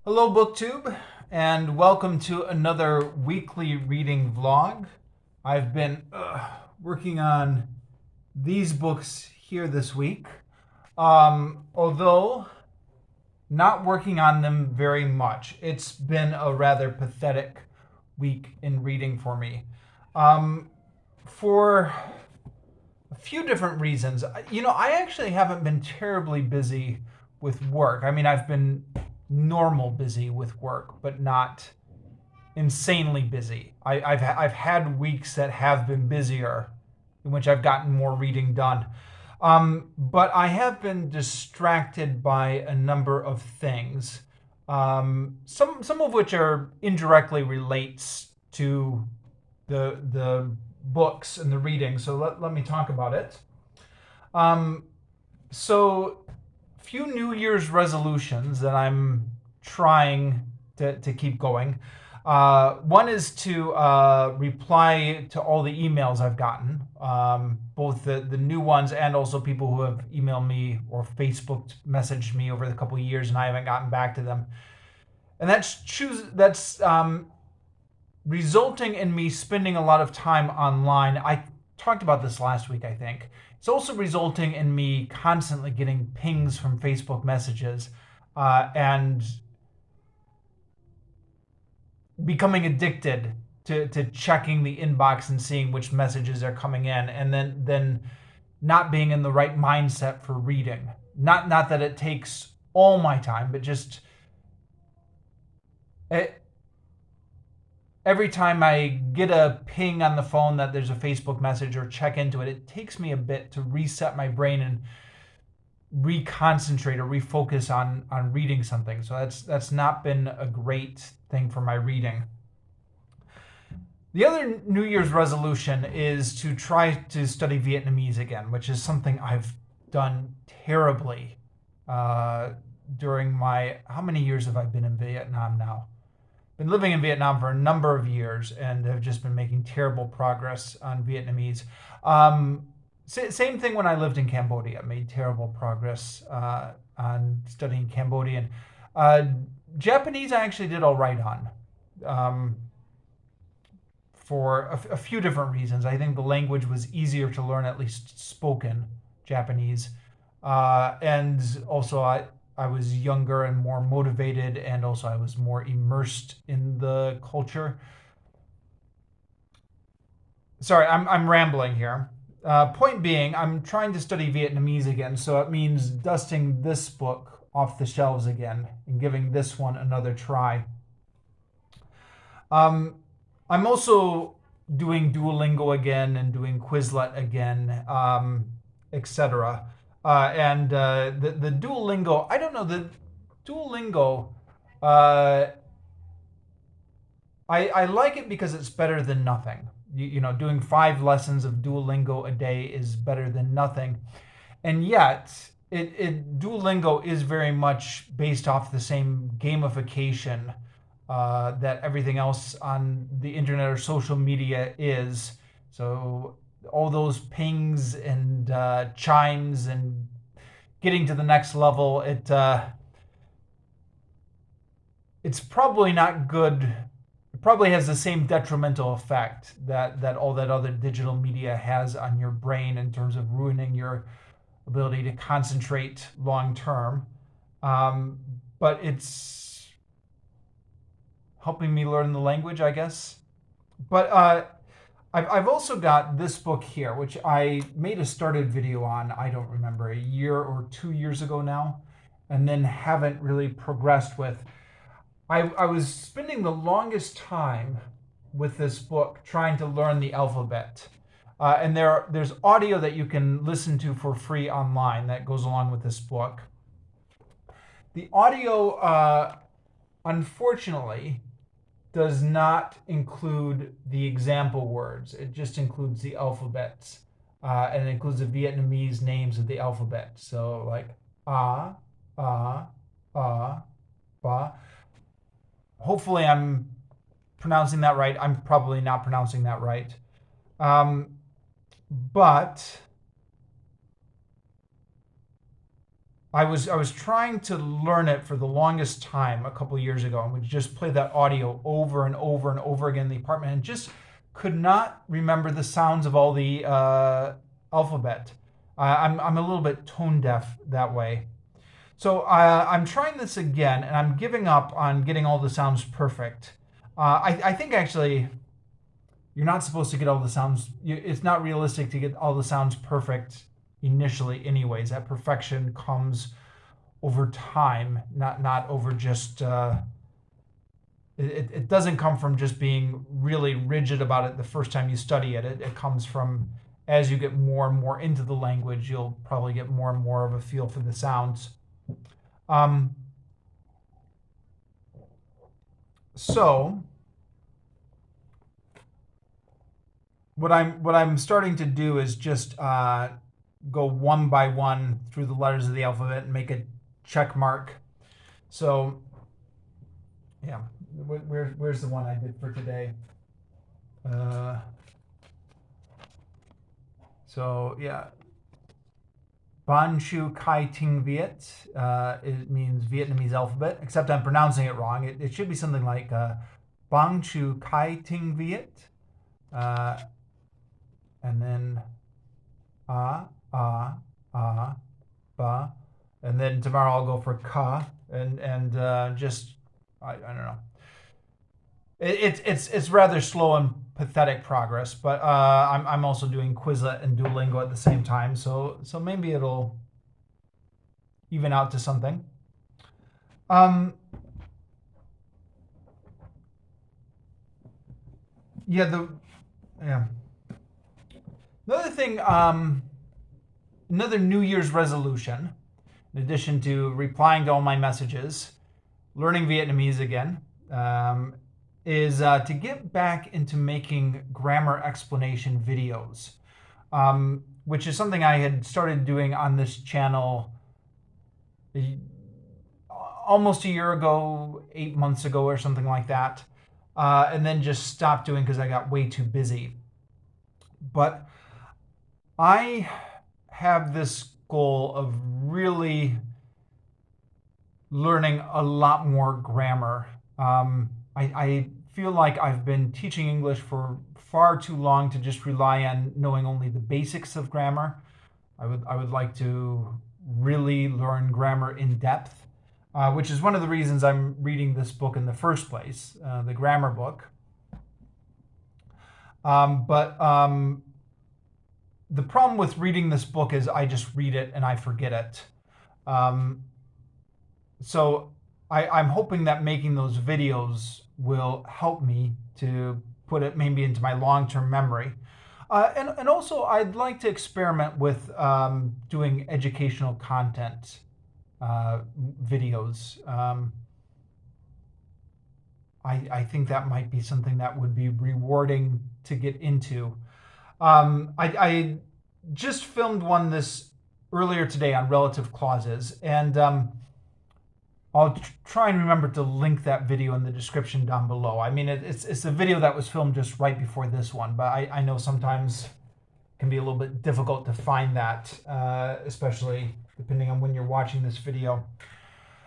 Hello, BookTube, and welcome to another weekly reading vlog. I've been working on these books here this week, although not working on them very much. It's been a rather pathetic week in reading for me. For a few different reasons. I actually haven't been terribly busy with work. I mean, I've been normal busy with work, but not insanely busy. I've had weeks that have been busier, in which I've gotten more reading done. But I have been distracted by a number of things. Some of which are indirectly relates to the books and the reading. So let me talk about it. So few New Year's resolutions that I'm trying to keep going. One is to reply to all the emails I've gotten, both the new ones and also people who have emailed me or Facebook messaged me over the couple of years and I haven't gotten back to them. And that's resulting in me spending a lot of time online. I talked about this last week, I think. It's also resulting in me constantly getting pings from Facebook messages and becoming addicted to checking the inbox and seeing which messages are coming in, and then not being in the right mindset for reading. Not that it takes all my time, but just every time I get a ping on the phone that there's a Facebook message or check into it, it takes me a bit to reset my brain and reconcentrate or refocus on reading something. So that's not been a great thing for my reading. The other New Year's resolution is to try to study Vietnamese again, which is something I've done terribly during my... How many years have I been in Vietnam now? Been living in Vietnam for a number of years and have just been making terrible progress on Vietnamese. Same thing when I lived in Cambodia. Made terrible progress on studying Cambodian. Japanese I actually did all right on. For a few different reasons. I think the language was easier to learn, at least spoken Japanese. And also I was younger and more motivated, and also I was more immersed in the culture. Sorry, I'm rambling here. Point being, I'm trying to study Vietnamese again, so it means dusting this book off the shelves again and giving this one another try. I'm also doing Duolingo again and doing Quizlet again, etc. And the Duolingo, I don't know, the Duolingo, I like it because it's better than nothing. Doing 5 lessons of Duolingo a day is better than nothing. And yet, Duolingo is very much based off the same gamification that everything else on the internet or social media is. So all those pings and chimes and getting to the next level, it's probably not good. It probably has the same detrimental effect that all that other digital media has on your brain in terms of ruining your ability to concentrate long term. But it's helping me learn the language, I guess. But I've also got this book here, which I made a started video on, I don't remember, a year or 2 years ago now, and then haven't really progressed with. I was spending the longest time with this book trying to learn the alphabet. And there's audio that you can listen to for free online that goes along with this book. The audio, unfortunately, does not include the example words. It just includes the alphabets. And it includes the Vietnamese names of the alphabet. So like ba. Hopefully I'm pronouncing that right. I'm probably not pronouncing that right. But I was trying to learn it for the longest time a couple of years ago, and would just play that audio over and over and over again in the apartment, and just could not remember the sounds of all the alphabet. I'm a little bit tone deaf that way. So I'm trying this again, and I'm giving up on getting all the sounds perfect. I think actually you're not supposed to get all the sounds. It's not realistic to get all the sounds perfect initially, anyways. That perfection comes over time, not over just. It doesn't come from just being really rigid about it the first time you study it. It comes from as you get more and more into the language, you'll probably get more and more of a feel for the sounds. Um, so what I'm starting to do is just go one by one through the letters of the alphabet and make a check mark. So yeah, where's the one I did for today? So yeah, Ban Chu Kai Tieng Viet. It means Vietnamese alphabet, except I'm pronouncing it wrong. It should be something like Bang Chu Kai Tieng Viet. And then ba, and then tomorrow I'll go for ka, and just I don't know. It's rather slow and pathetic progress, but I'm also doing Quizlet and Duolingo at the same time, so maybe it'll even out to something. Yeah. Another thing, another New Year's resolution, in addition to replying to all my messages, learning Vietnamese again, is to get back into making grammar explanation videos, which is something I had started doing on this channel almost a year ago, 8 months ago, or something like that, and then just stopped doing because I got way too busy. But I have this goal of really learning a lot more grammar. I feel like I've been teaching English for far too long to just rely on knowing only the basics of grammar. I would like to really learn grammar in depth, which is one of the reasons I'm reading this book in the first place, the grammar book. But the problem with reading this book is I just read it and I forget it. So I'm hoping that making those videos will help me to put it maybe into my long-term memory. And also I'd like to experiment with doing educational content videos. I think that might be something that would be rewarding to get into. I just filmed one this earlier today on relative clauses, and I'll try and remember to link that video in the description down below. I mean, it's a video that was filmed just right before this one, but I know sometimes it can be a little bit difficult to find that, especially depending on when you're watching this video.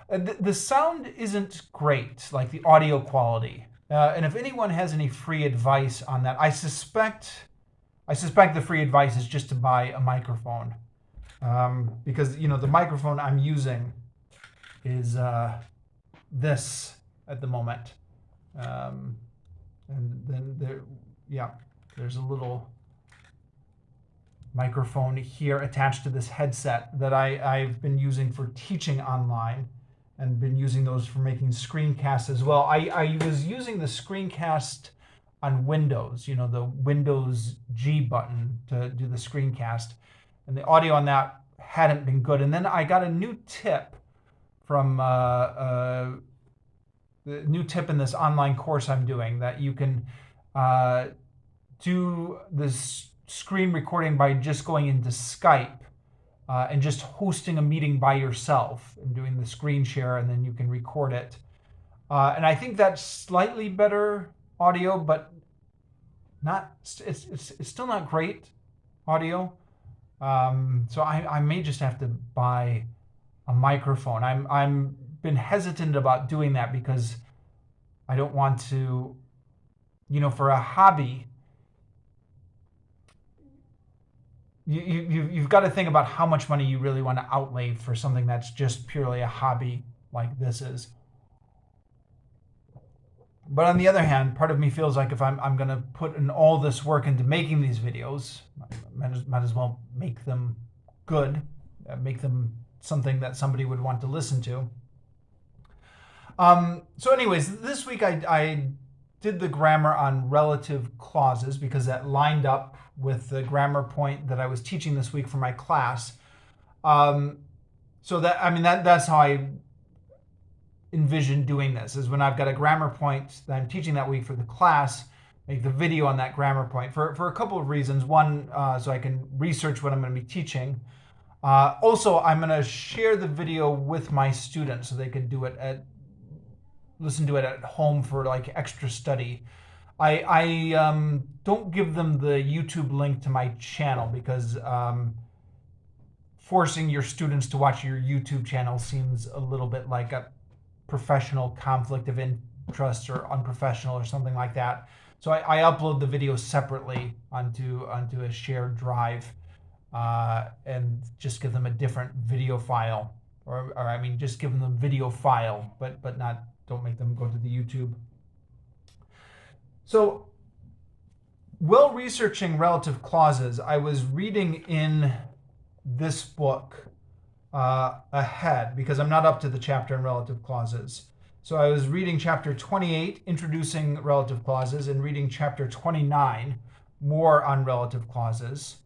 The sound isn't great, like the audio quality. And if anyone has any free advice on that, I suspect the free advice is just to buy a microphone, because the microphone I'm using is this at the moment, and then there's a little microphone here attached to this headset that I've been using for teaching online, and been using those for making screencasts as well. I was using the screencast on Windows, the Windows G button to do the screencast, and the audio on that hadn't been good. And then I got a new tip from the new tip in this online course I'm doing, that you can do this screen recording by just going into Skype and just hosting a meeting by yourself and doing the screen share, and then you can record it. And I think that's slightly better audio, but it's still not great audio. So I may just have to buy a microphone. I'm been hesitant about doing that because I don't want to, for a hobby, you've got to think about how much money you really want to outlay for something that's just purely a hobby like this is. But on the other hand, part of me feels like if I'm going to put in all this work into making these videos, might as well make them good, make them something that somebody would want to listen to. So anyways, this week I did the grammar on relative clauses because that lined up with the grammar point that I was teaching this week for my class. So that's how I envision doing this, is when I've got a grammar point that I'm teaching that week for the class, make the video on that grammar point for a couple of reasons. One, so I can research what I'm going to be teaching. Also, I'm going to share the video with my students so they can listen to it at home for like extra study. I don't give them the YouTube link to my channel because forcing your students to watch your YouTube channel seems a little bit like a professional conflict of interest or unprofessional or something like that. So I upload the video separately onto a shared drive and just give them a different video file, or just give them the video file, but don't make them go to the YouTube. So while researching relative clauses, I was reading in this book ahead because I'm not up to the chapter on relative clauses. So I was reading chapter 28, introducing relative clauses, and reading chapter 29, more on relative clauses.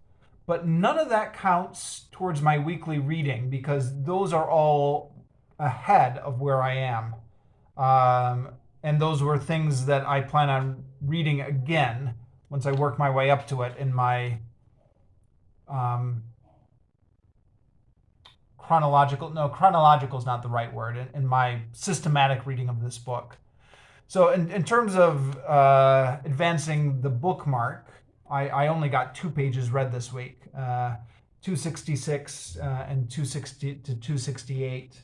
But none of that counts towards my weekly reading because those are all ahead of where I am. And those were things that I plan on reading again once I work my way up to it in my chronological is not the right word, in my systematic reading of this book. So in terms of advancing the bookmark, I only got 2 pages read this week, 266 and 260 to 268.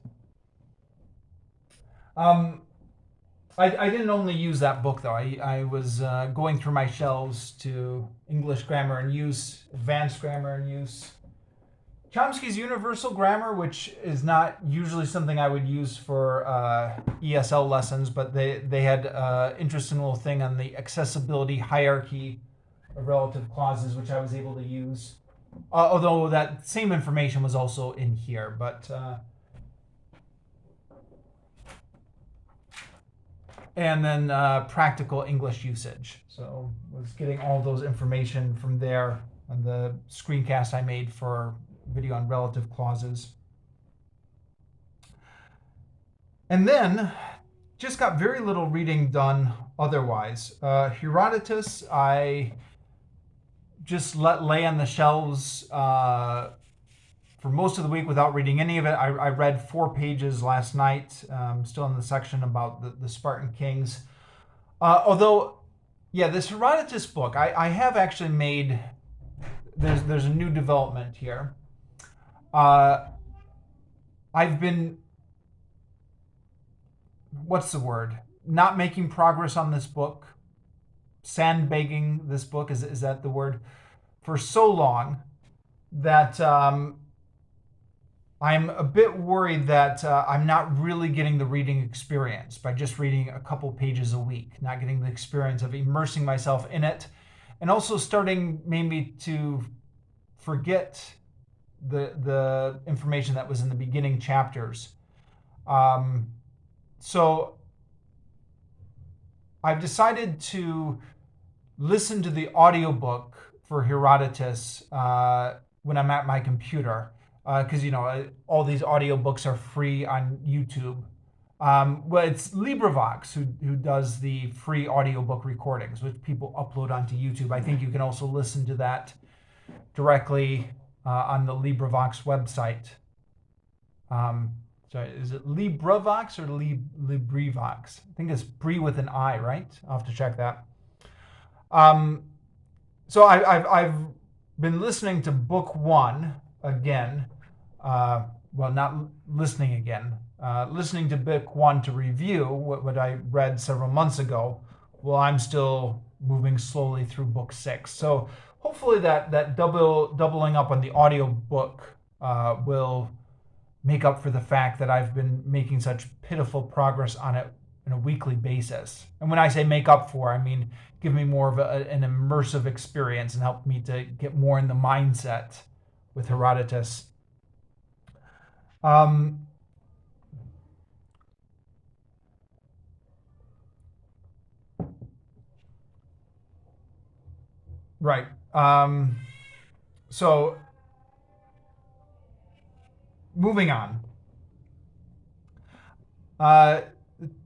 I didn't only use that book, though. I was going through my shelves to English Grammar and Use, Advanced Grammar and Use, Chomsky's Universal Grammar, which is not usually something I would use for ESL lessons, but they had an interesting little thing on the accessibility hierarchy of relative clauses, which I was able to use. Although that same information was also in here, but... and then practical English usage. So was getting all those information from there on the screencast I made for video on relative clauses. And then just got very little reading done otherwise. Herodotus, I just let lay on the shelves for most of the week without reading any of it. I read 4 pages last night, still in the section about the Spartan kings. Although, yeah, this Herodotus book, I have actually made, there's a new development here. I've been, what's the word? Not making progress on this book, sandbagging this book, is that the word? For so long that I'm a bit worried that I'm not really getting the reading experience by just reading a couple pages a week, not getting the experience of immersing myself in it, and also starting maybe to forget the information that was in the beginning chapters. So I've decided to listen to the audiobook for Herodotus when I'm at my computer. Because, all these audiobooks are free on YouTube. Well, it's LibriVox who does the free audiobook recordings, which people upload onto YouTube. I think you can also listen to that directly on the LibriVox website. So is it LibriVox or LibriVox? I think it's Brie with an I, right? I'll have to check that. So I've been listening to book 1 again, well, not listening again, listening to book 1 to review what I read several months ago, while I'm still moving slowly through book 6. So hopefully that doubling up on the audio book will make up for the fact that I've been making such pitiful progress on it on a weekly basis. And when I say make up for, I mean give me more of an immersive experience and help me to get more in the mindset with Herodotus. Right. So moving on.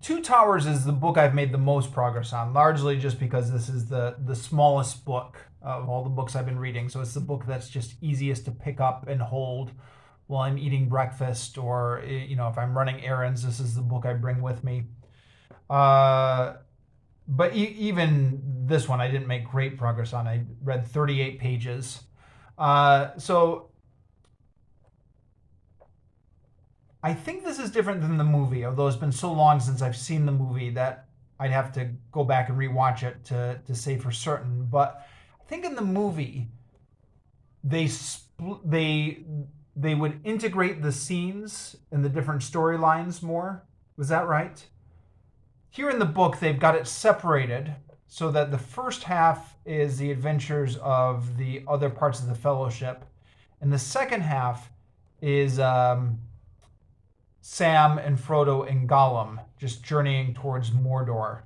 Two Towers is the book I've made the most progress on, largely just because this is the smallest book of all the books I've been reading. So it's the book that's just easiest to pick up and hold while I'm eating breakfast, or if I'm running errands, this is the book I bring with me. But even this one, I didn't make great progress on. I read 38 pages. So I think this is different than the movie, although it's been so long since I've seen the movie that I'd have to go back and rewatch it to say for certain. But I think in the movie, they would integrate the scenes and the different storylines more. Was that right? Here in the book, they've got it separated so that the first half is the adventures of the other parts of the Fellowship, and the second half is Sam and Frodo and Gollum just journeying towards Mordor,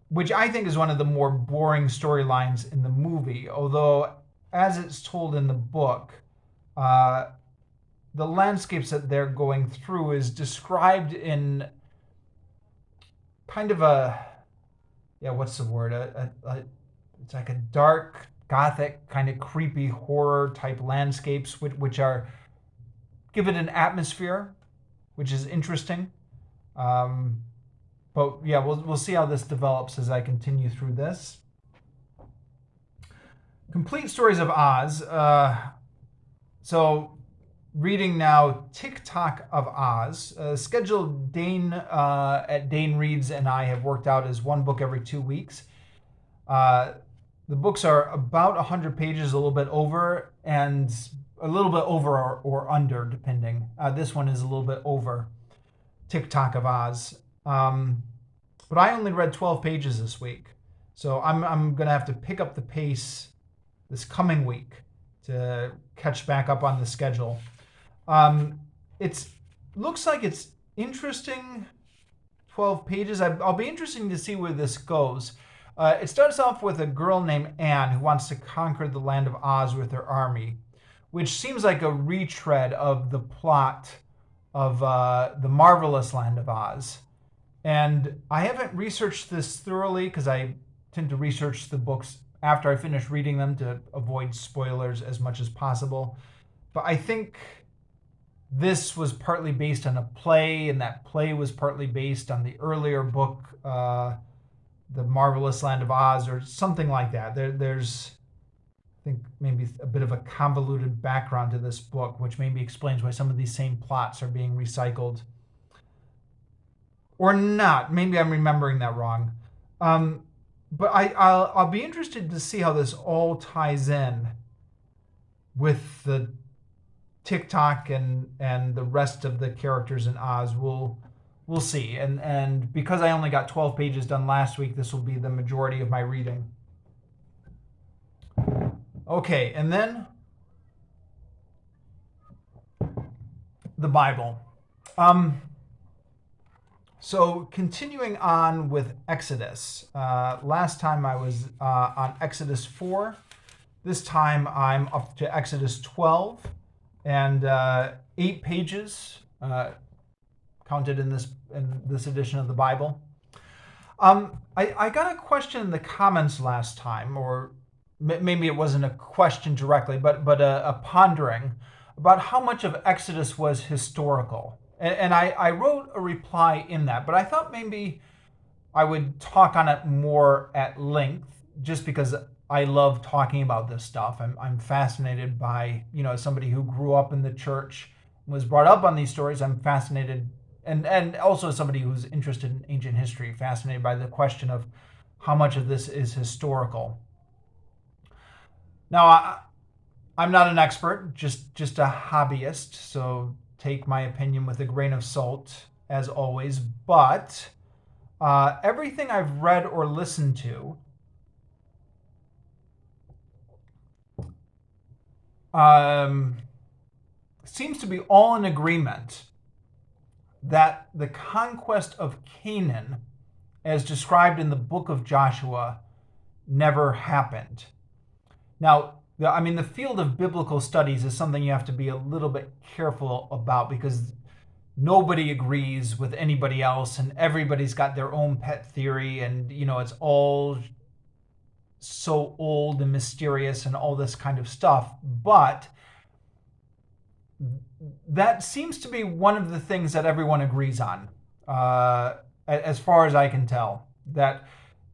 which I think is one of the more boring storylines in the movie, although as it's told in the book, the landscapes that they're going through is described in kind of what's the word? It's like a dark, gothic, kind of creepy horror type landscapes, which are give it an atmosphere, which is interesting. But yeah, we'll see how this develops as I continue through this. Complete Stories of Oz. So reading now Tik-Tok of Oz. Schedule Dane at Dane Reads and I have worked out as one book every 2 weeks. The books are about 100 pages, a little bit over, and a little bit over or under, depending. This one is a little bit over Tik-Tok of Oz. But I only read 12 pages this week. So I'm going to have to pick up the pace this coming week to catch back up on the schedule. It looks like it's interesting, 12 pages. I'll be interested to see where this goes. It starts off with a girl named Anne who wants to conquer the land of Oz with her army, which seems like a retread of the plot of The Marvelous Land of Oz. And I haven't researched this thoroughly because I tend to research the books after I finish reading them to avoid spoilers as much as possible. But I think this was partly based on a play, and that play was partly based on the earlier book, The Marvelous Land of Oz, or something like that. There's, I think, maybe a bit of a convoluted background to this book, which maybe explains why some of these same plots are being recycled. Or not. Maybe I'm remembering that wrong. But I'll be interested to see how this all ties in with the Tik-Tok and the rest of the characters in Oz. We'll see. And because I only got 12 pages done last week, this will be the majority of my reading. Okay, and then the Bible. So continuing on with Exodus. Last time I was on Exodus 4. This time I'm up to Exodus 12 and 8 pages counted in this edition of the Bible. I got a question in the comments last time, or maybe it wasn't a question directly, but a pondering about how much of Exodus was historical. And I wrote a reply in that, but I thought maybe I would talk on it more at length, just because I love talking about this stuff. I'm fascinated by, as somebody who grew up in the church was brought up on these stories, I'm fascinated, and also as somebody who's interested in ancient history, fascinated by the question of how much of this is historical. Now, I'm not an expert, just a hobbyist, so take my opinion with a grain of salt, as always. But everything I've read or listened to seems to be all in agreement that the conquest of Canaan, as described in the book of Joshua, never happened. Now, the field of biblical studies is something you have to be a little bit careful about, because nobody agrees with anybody else, and everybody's got their own pet theory, and it's all so old and mysterious and all this kind of stuff. But that seems to be one of the things that everyone agrees on, as far as I can tell, that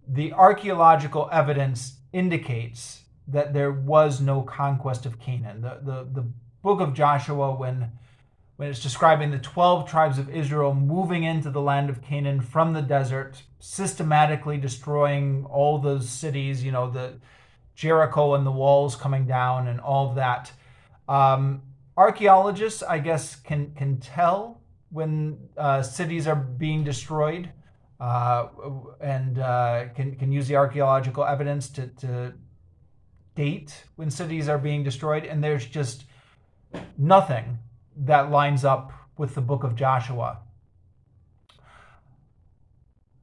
the archaeological evidence indicates that there was no conquest of Canaan. The book of Joshua, when it's describing the 12 tribes of Israel moving into the land of Canaan from the desert, systematically destroying all those cities, the Jericho and the walls coming down and all of that. Archaeologists, I guess, can tell when cities are being destroyed, and can use the archaeological evidence to date when cities are being destroyed, and there's just nothing that lines up with the book of Joshua.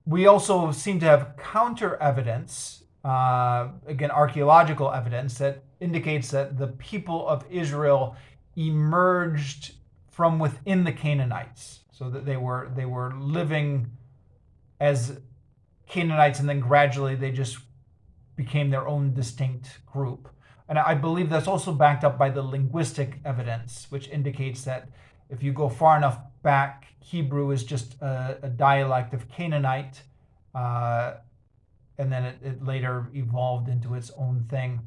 We also seem to have counter evidence, again, archaeological evidence, that indicates that the people of Israel emerged from within the Canaanites, so that they were living as Canaanites, and then gradually they just became their own distinct group. And I believe that's also backed up by the linguistic evidence, which indicates that if you go far enough back, Hebrew is just a dialect of Canaanite, and then it later evolved into its own thing.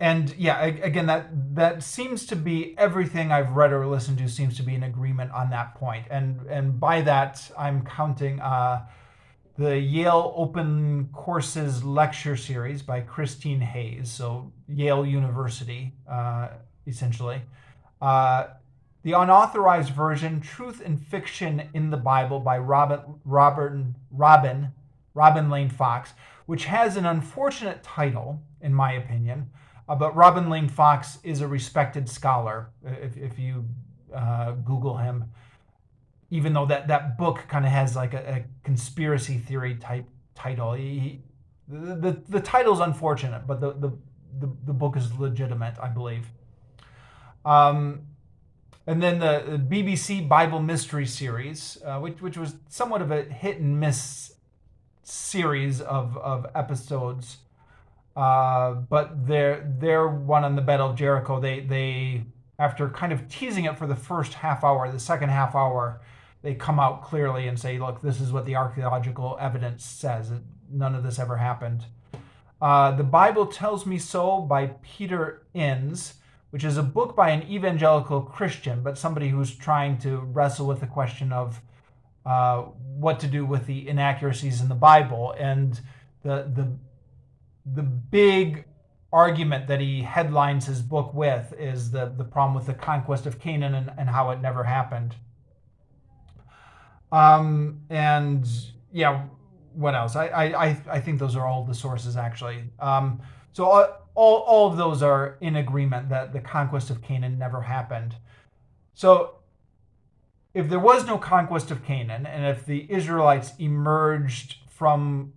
And yeah, again, that seems to be everything I've read or listened to seems to be in agreement on that point. And by that, I'm counting the Yale Open Courses lecture series by Christine Hayes, so Yale University, essentially. The unauthorized version, Truth and Fiction in the Bible by Robin Lane Fox, which has an unfortunate title, in my opinion. But Robin Lane Fox is a respected scholar, if you Google him, even though that book kind of has like a conspiracy theory type title. The title's unfortunate, but the book is legitimate, I believe. And then the BBC Bible Mystery Series, which was somewhat of a hit and miss series of episodes. But their one on the Battle of Jericho, they after kind of teasing it for the first half hour, the second half hour, they come out clearly and say, look, this is what the archaeological evidence says. None of this ever happened. The Bible Tells Me So by Peter Innes, which is a book by an evangelical Christian, but somebody who's trying to wrestle with the question of what to do with the inaccuracies in the Bible. And the big argument that he headlines his book with is the problem with the conquest of Canaan and how it never happened. And yeah, what else? I think those are all the sources, actually. So all of those are in agreement that the conquest of Canaan never happened. So if there was no conquest of Canaan, and if the Israelites emerged from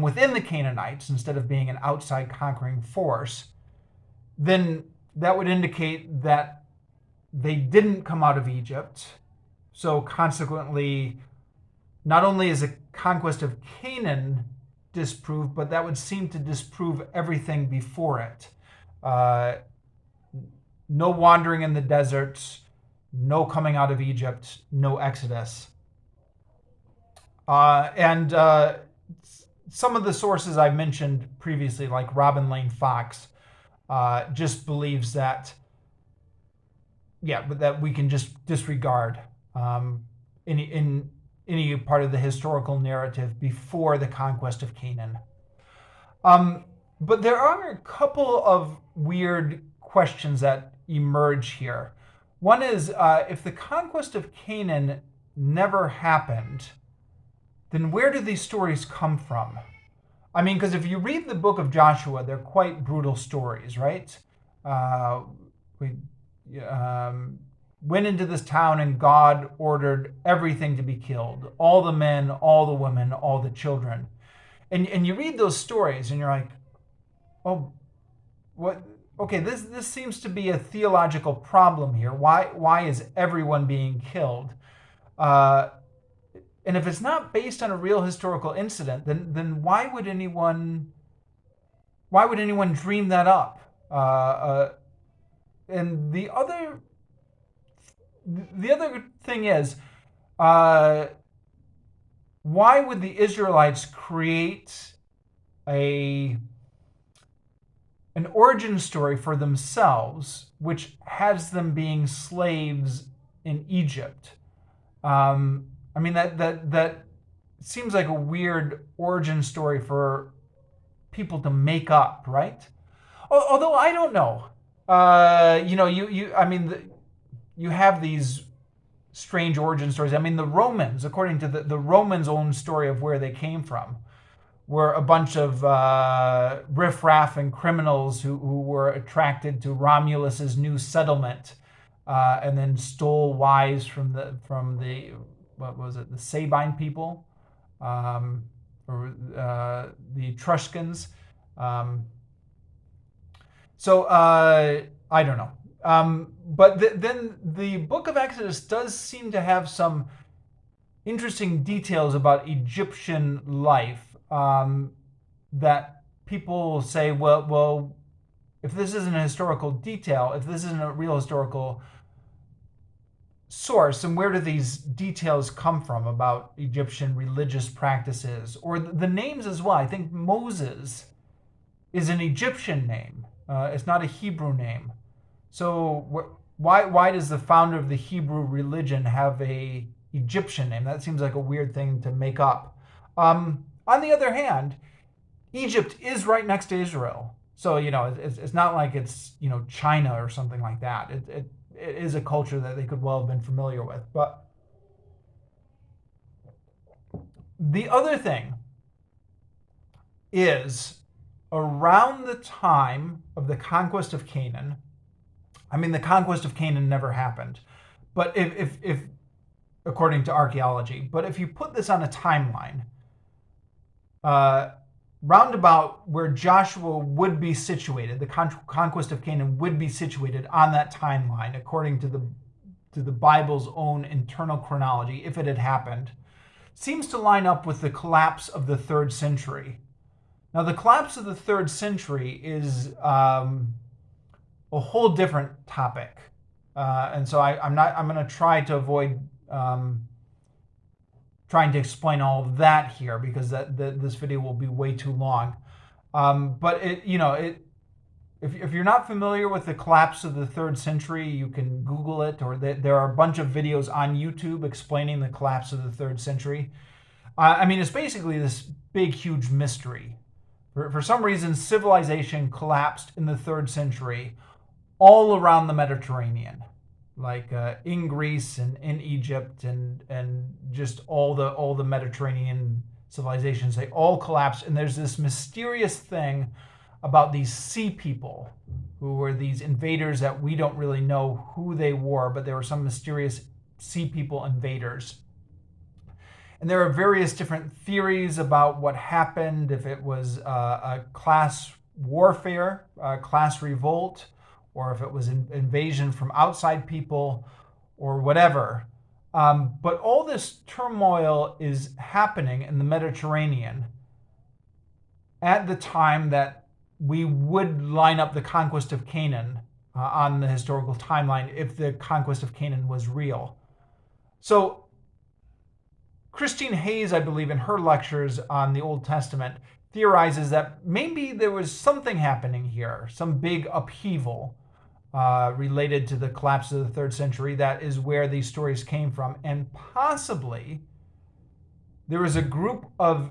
within the Canaanites instead of being an outside conquering force, then that would indicate that they didn't come out of Egypt. So consequently, not only is the conquest of Canaan disproved, but that would seem to disprove everything before it. No wandering in the deserts, no coming out of Egypt, no Exodus. And some of the sources I mentioned previously, like Robin Lane Fox, just believes that, that we can just disregard in any part of the historical narrative before the conquest of Canaan. But there are a couple of weird questions that emerge here. One is, if the conquest of Canaan never happened, then where do these stories come from? I mean, because if you read the book of Joshua, they're quite brutal stories, right? We went into this town and God ordered everything to be killed. All the men, all the women, all the children. And you read those stories and you're like, oh, what? Okay, this seems to be a theological problem here. Why is everyone being killed? And if it's not based on a real historical incident, then why would anyone dream that up? And the other thing is, why would the Israelites create an origin story for themselves, which has them being slaves in Egypt? I mean, that seems like a weird origin story for people to make up, right? Although I don't know. You have these strange origin stories. I mean, the Romans, according to the Romans' own story of where they came from, were a bunch of riffraff and criminals who were attracted to Romulus's new settlement, and then stole wives from the what was it, the Sabine people, or the Etruscans. So I don't know. But then the book of Exodus does seem to have some interesting details about Egyptian life, that people say, well, if this isn't a historical detail, if this isn't a real historical source, and where do these details come from about Egyptian religious practices, or the names as well? I think Moses is an Egyptian name. It's not a Hebrew name. So why does the founder of the Hebrew religion have a Egyptian name? That seems like a weird thing to make up. On the other hand, Egypt is right next to Israel. So, it's not like it's, China or something like that. It is a culture that they could well have been familiar with. But the other thing is, around the time of the conquest of Canaan, I mean, the conquest of Canaan never happened, but if according to archaeology, but if you put this on a timeline, roundabout where Joshua would be situated, the conquest of Canaan would be situated on that timeline, according to the Bible's own internal chronology, if it had happened, seems to line up with the collapse of the 3rd century. Now, the collapse of the 3rd century is a whole different topic, and so I'm going to try to avoid trying to explain all of that here, because this video will be way too long. But if you're not familiar with the collapse of the 3rd century, you can Google it, or there are a bunch of videos on YouTube explaining the collapse of the 3rd century. I mean, it's basically this big, huge mystery. For some reason, civilization collapsed in the 3rd century all around the Mediterranean, like in Greece and in Egypt and just all the Mediterranean civilizations. They all collapsed, and there's this mysterious thing about these sea people who were these invaders that we don't really know who they were, but there were some mysterious sea people invaders. And there are various different theories about what happened, if it was a class warfare, a class revolt, or if it was an invasion from outside people, or whatever. But all this turmoil is happening in the Mediterranean at the time that we would line up the conquest of Canaan on the historical timeline, if the conquest of Canaan was real. So Christine Hayes, I believe, in her lectures on the Old Testament, theorizes that maybe there was something happening here, some big upheaval related to the collapse of the 3rd century. That is where these stories came from. And possibly there was a group of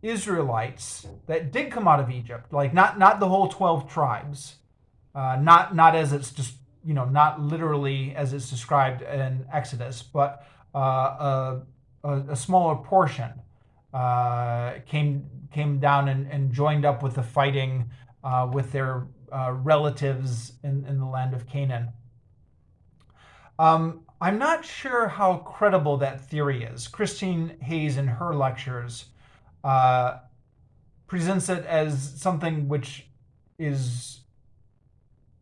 Israelites that did come out of Egypt, like not the whole 12 tribes, not as it's just, not literally as it's described in Exodus, but a smaller portion came down and joined up with the fighting with their relatives in the land of Canaan. I'm not sure how credible that theory is. Christine Hayes, in her lectures, presents it as something which is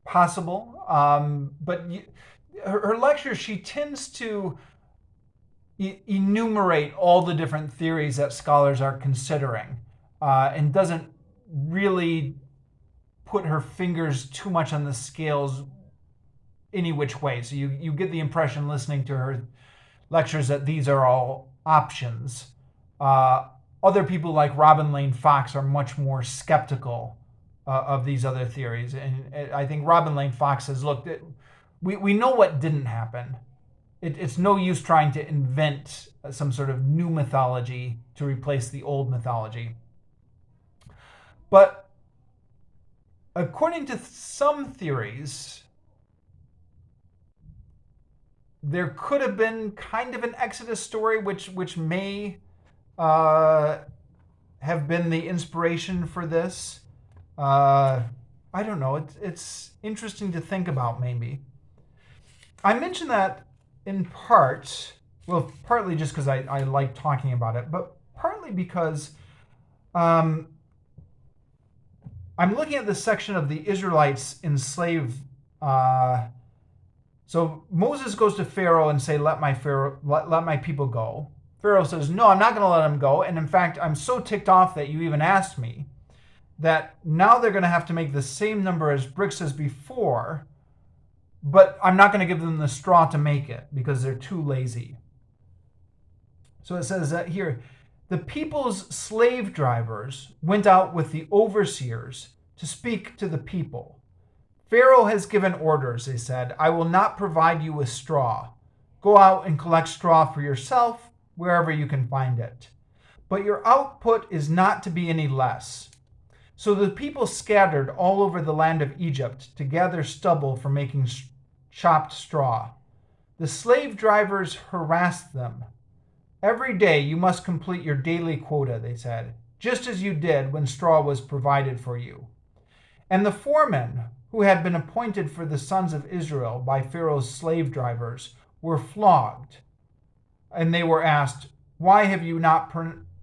possible, but her lectures, she tends to enumerate all the different theories that scholars are considering, and doesn't really put her fingers too much on the scales any which way. So you get the impression listening to her lectures that these are all options. Other people like Robin Lane Fox are much more skeptical of these other theories. And I think Robin Lane Fox has looked at, we know what didn't happen. It's no use trying to invent some sort of new mythology to replace the old mythology. But according to some theories, there could have been kind of an Exodus story which may have been the inspiration for this. I don't know. It's interesting to think about, maybe. I mentioned that in part, well, partly just because I like talking about it, but partly because I'm looking at this section of the Israelites enslaved. So Moses goes to Pharaoh and say, let my people go. Pharaoh says, no, I'm not going to let them go. And in fact, I'm so ticked off that you even asked me, that now they're going to have to make the same number as bricks as before, but I'm not going to give them the straw to make it because they're too lazy. So it says that here, the people's slave drivers went out with the overseers to speak to the people. Pharaoh has given orders, they said. I will not provide you with straw. Go out and collect straw for yourself wherever you can find it. But your output is not to be any less. So the people scattered all over the land of Egypt to gather stubble for making chopped straw. The slave drivers harassed them. Every day you must complete your daily quota, they said, just as you did when straw was provided for you. And the foremen, who had been appointed for the sons of Israel by Pharaoh's slave drivers, were flogged. And they were asked, why have you not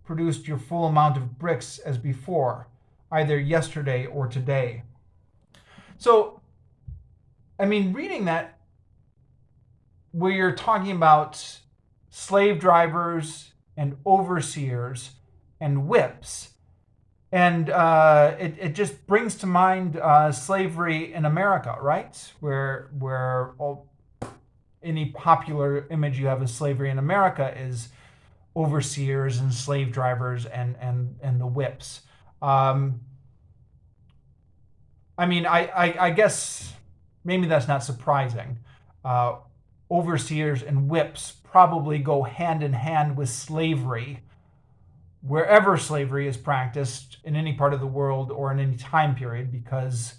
produced your full amount of bricks as before, either yesterday or today? So, I mean, reading that, where you're talking about slave drivers and overseers and whips, and it just brings to mind slavery in America, right? Where any popular image you have of slavery in America is overseers and slave drivers and the whips. I mean, I guess maybe that's not surprising. Overseers and whips probably go hand in hand with slavery, wherever slavery is practiced in any part of the world or in any time period, because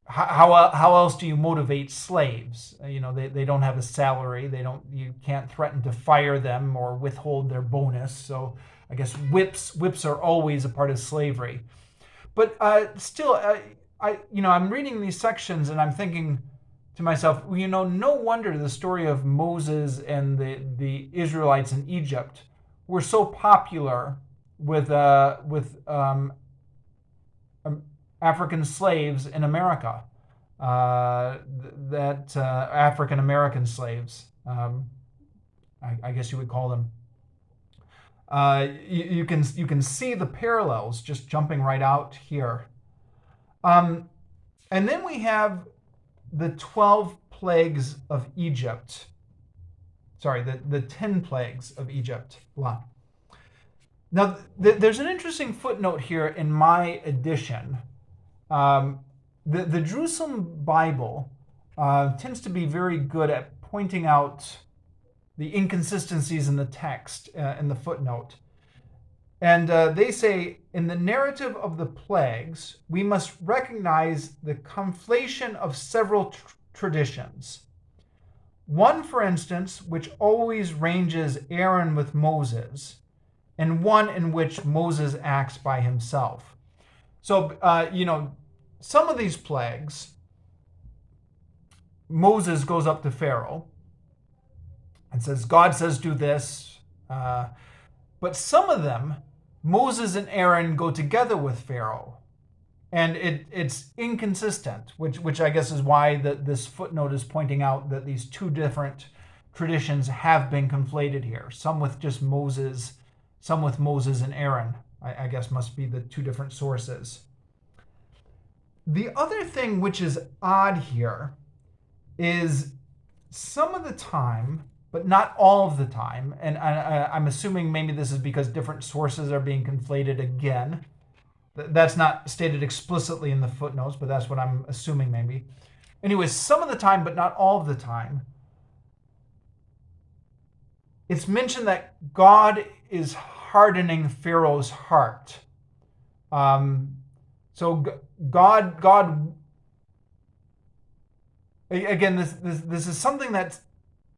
how else do you motivate slaves? They don't have a salary. You can't threaten to fire them or withhold their bonus. So I guess whips are always a part of slavery. But still, I'm reading these sections and I'm thinking to myself, no wonder the story of Moses and the Israelites in Egypt were so popular with African slaves in America, that African American slaves, I guess you would call them. You can see the parallels just jumping right out here. And then we have the 12 plagues of Egypt. Sorry, the 10 plagues of Egypt. Blah. Now, there's an interesting footnote here in my edition. The Jerusalem Bible tends to be very good at pointing out the inconsistencies in the text in the footnote. And they say, in the narrative of the plagues, we must recognize the conflation of several traditions. One, for instance, which always ranges Aaron with Moses, and one in which Moses acts by himself. So, some of these plagues, Moses goes up to Pharaoh and says, God says do this. But some of them, Moses and Aaron go together with Pharaoh. And it's inconsistent, which I guess is why this footnote is pointing out that these two different traditions have been conflated here. Some with just Moses, some with Moses and Aaron, I guess must be the two different sources. The other thing which is odd here is some of the time, but not all of the time, and I'm assuming maybe this is because different sources are being conflated again. That's not stated explicitly in the footnotes, but that's what I'm assuming maybe. Anyways, some of the time, but not all of the time, it's mentioned that God is hardening Pharaoh's heart. So God, again, this is something that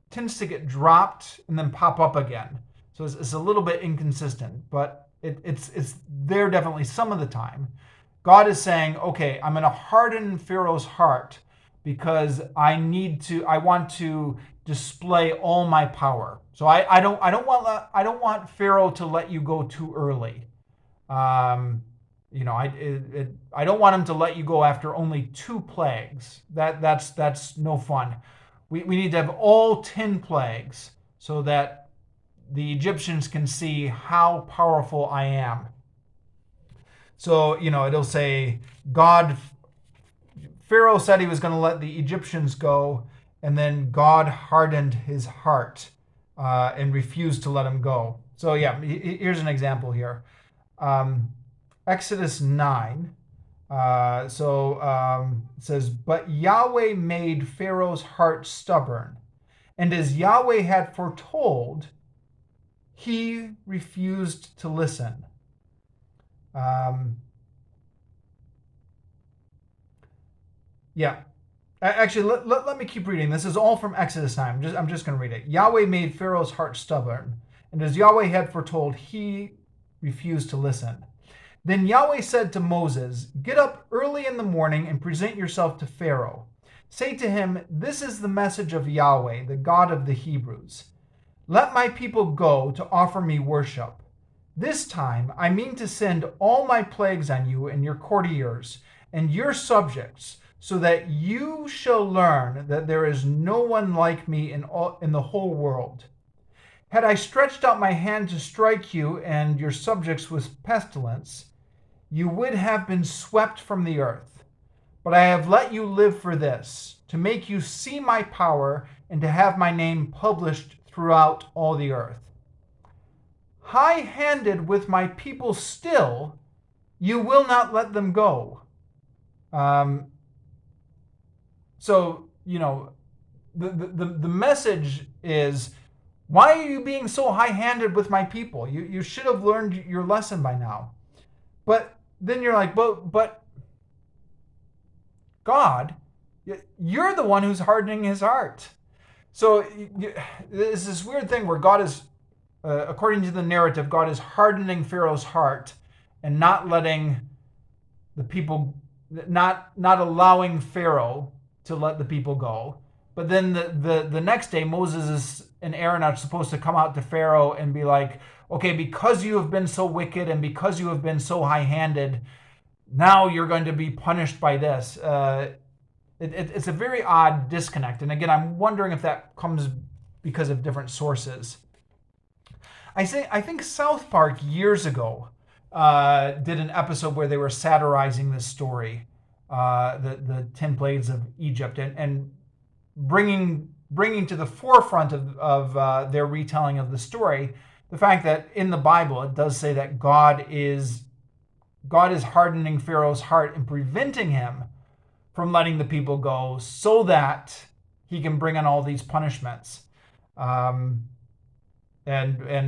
tends to get dropped and then pop up again. So it's a little bit inconsistent, but it's there definitely some of the time. God is saying, okay, I'm going to harden Pharaoh's heart because I want to display all my power. So I don't want Pharaoh to let you go too early. I don't want him to let you go after only 2 plagues. That's no fun. We need to have all 10 plagues so that the Egyptians can see how powerful I am. So, it'll say Pharaoh said he was going to let the Egyptians go, and then God hardened his heart and refused to let him go. So yeah, here's an example here. Exodus 9. It says, but Yahweh made Pharaoh's heart stubborn, and as Yahweh had foretold, he refused to listen. Actually, let me keep reading. This is all from Exodus 9. I'm just going to read it. Yahweh made Pharaoh's heart stubborn, and as Yahweh had foretold, he refused to listen. Then Yahweh said to Moses, get up early in the morning and present yourself to Pharaoh. Say to him, this is the message of Yahweh, the God of the Hebrews. Let my people go to offer me worship. This time I mean to send all my plagues on you and your courtiers and your subjects, so that you shall learn that there is no one like me in the whole world. Had I stretched out my hand to strike you and your subjects with pestilence, you would have been swept from the earth. But I have let you live for this, to make you see my power and to have my name published throughout all the earth. High-handed with my people still, you will not let them go. So, the message is, why are you being so high-handed with my people? You should have learned your lesson by now. But then you're like, but God, you're the one who's hardening his heart. So there's this weird thing where God is, according to the narrative, God is hardening Pharaoh's heart and not letting the people, not allowing Pharaoh to let the people go. But then the next day, Moses and Aaron are supposed to come out to Pharaoh and be like, okay, because you have been so wicked and because you have been so high-handed, now you're going to be punished by this. It's a very odd disconnect. And again, I'm wondering if that comes because of different sources. I think South Park years ago did an episode where they were satirizing this story, the 10 plagues of Egypt, and bringing to the forefront of their retelling of the story the fact that in the Bible it does say that God is hardening Pharaoh's heart and preventing him from letting the people go so that he can bring on all these punishments. And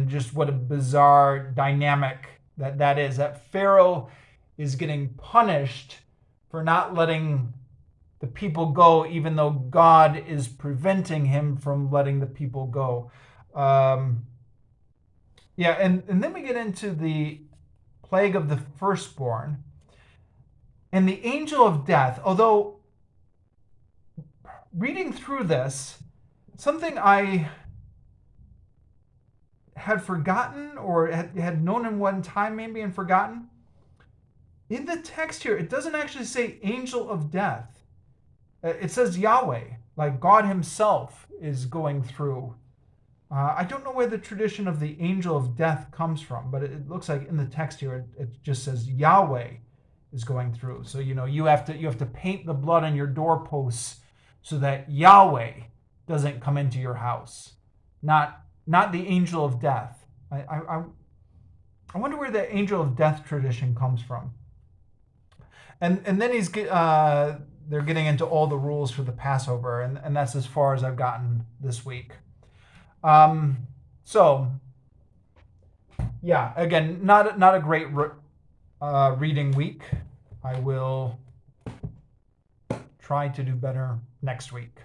just what a bizarre dynamic that is, that Pharaoh is getting punished for not letting the people go, even though God is preventing him from letting the people go. And then we get into the plague of the firstborn. And the angel of death, although reading through this, something I had forgotten or had known in one time maybe and forgotten. In the text here, it doesn't actually say angel of death. It says Yahweh, like God himself is going through. I don't know where the tradition of the angel of death comes from, but it looks like in the text here, it just says Yahweh is going through. So, you have to paint the blood on your doorposts so that Yahweh doesn't come into your house, not the angel of death. I wonder where the angel of death tradition comes from. And then they're getting into all the rules for the Passover, and that's as far as I've gotten this week. So yeah, again, not a great reading week. I will try to do better next week.